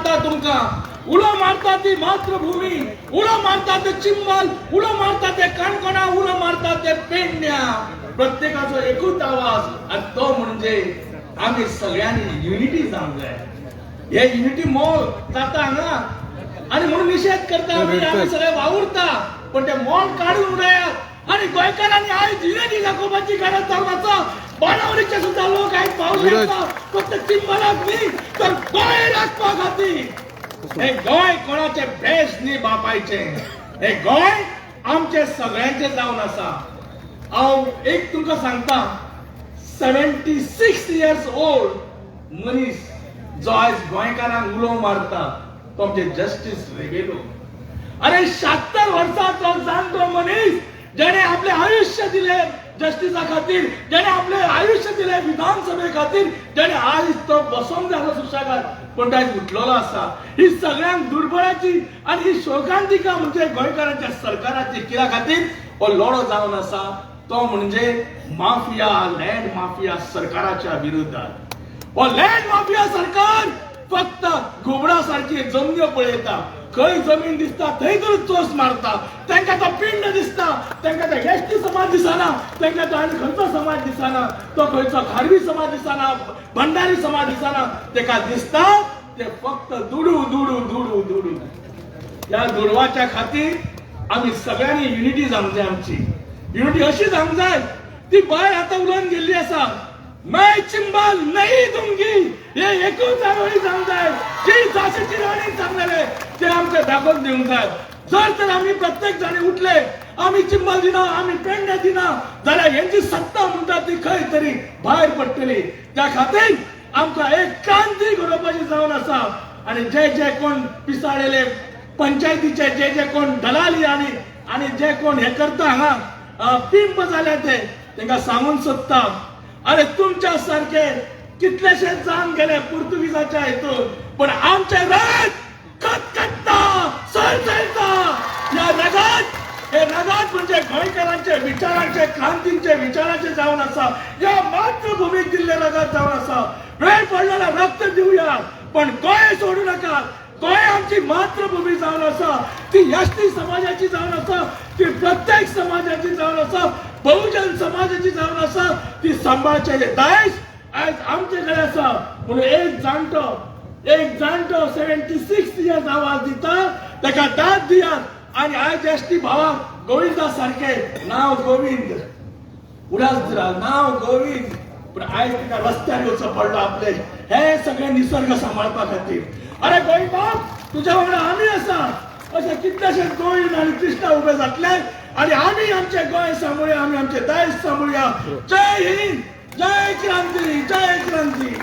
सांगता तुमका, उलो मारता ती मातृभूमी, उलो मारता ते चिंबल, उलो मारता ते काणकोणा, उलो मारता ते पेडण्या. प्रत्येकाचो एकूच आवाज आणि तो म्हणजे आम्ही सगळ्यांनी युनिटी जावंक जाय. हे युनिटी मोल जाता हांगा आणि म्हणून निषेध करता आम्ही सगळे वावुरता, पण ते मोल काढून उडयात आणि गोंयकारांनी आयज युनिटी दाखोवपाची गरज जावन आसा. बाणावळीचे सुद्धा लोक आयज पावले आसा, फक्त चिंबलाक न्ही तर गोंय राखपा खातीर. हे गोंय कोणाचे भेस न्ही बापायचे, हे गोंय आमचे सगळ्यांचे जावन आसा. हांव एक तुमकां सांगता, 76 years old मनीस जो आज गोंयकारांक उलो मारता तो आमचे जस्टिस रेगेलो. अरे 76 वर्सांचो जाणटो मनीस जेणे आपले आयुष्य दिले जस्टिसा खातीर, जेणे आपले आयुष्य दिले विधानसभे खातीर, जेणे आज तो बसोंक जालो सुशेगाद, पण तो आज उठलेलो आसा. ही सगळ्यांक दुर्बळाची आणि ही शोकांतिका म्हणजे गोंयकारांच्या सरकाराची. कित्या खातीर हो लढो जावन आसा तो म्हणजे माफिया, लँड माफिया सरकाराच्या विरोधात. हो लँड माफिया सरकार फक्त घुबडा सारखी जमन्यो पळयता. खंय जमीन दिसता थंय चोस मारता. तांकां तो पिंड दिसता, तांकां तो एसटी समाज दिसना, तांकां तो आनी खंयचो समाज दिसना, तो खंयचो खारवी समाज दिसना, भंडारी समाज दिसना. ताका दिसता ते फक्त दुडू दुडू दुडू दुडू. या दुडवाच्या खातीर आम्ही सगळ्यांनी युनिटी जावंक जाय. आमची युनिटी अशी जावंक जाय. ती बाय आता उलोवन गेल्ली आसा, मैं चिंबल नहीं दूंगी, हे एकूच आरोळी जावंक जाय. जी झाशीची राणी सांगलेले ते आमकां दाखोवन दिवंक जाय. जर तर आम्ही प्रत्येक जाणी उठले, आम्ही चिंबल दिना, आम्ही पेडण्या दिना, जाल्यार यांची सत्ता म्हणटा ती खंय तरी भायर पडटली. त्या खातीर आमकां एक क्रांती घडोवपाची जावन आसा. आणि जे जे कोण पिसाळेले पंचायतीचे जे जे कोण दलाली आणि जे कोण हे करता हांगा पिंप जाले ते तांकां सांगून सोदता, अरे तुमच्या सारखे कितलेशे जाण गेले पुर्तुगीजाच्या हितून, पण आमचे रगत खतखतता, सळसळटा. या रगत हे रगत म्हणजे गोंयकारांचे विचारांचे, क्रांतीचे विचारांचे जावन आसा. या मातृभूमीक दिल्ले रगत जावन आसा. वेळ पडलेला रक्त दिवया, पण गोंय सोडू नका. गोंय आमची मातृभूमी जावन आसा. ती एसटी समाजाची जावन आसा, ती प्रत्येक समाजाची जावन आसा, बहुजन समाजाची जावन आसा. ती सांबाळचे दायज आज आमचे कडेन आसा. म्हणून एक जाणटो 76 years आवाज दिता, ताका दाद दियात. आणि आज एसटी भावाक गोविंदा सारखे नाव गोविंद उडास दिला, नाव गोविंद, पण आज तिका रस्त्यार येवचो पडलो आपले हे सगळे निसर्ग सांबाळपा खातीर. अरे गोंयबाब, तुझ्या वांगडा आमी आसा. अशे कितलेशे गोविंद आणि कृष्णा उभे जातले आणि आमी आमचे गोंय सांबाळुया, आमी आमचे दायज सांबाळुया. जय हिंद, जय क्रांती, जय क्रांती.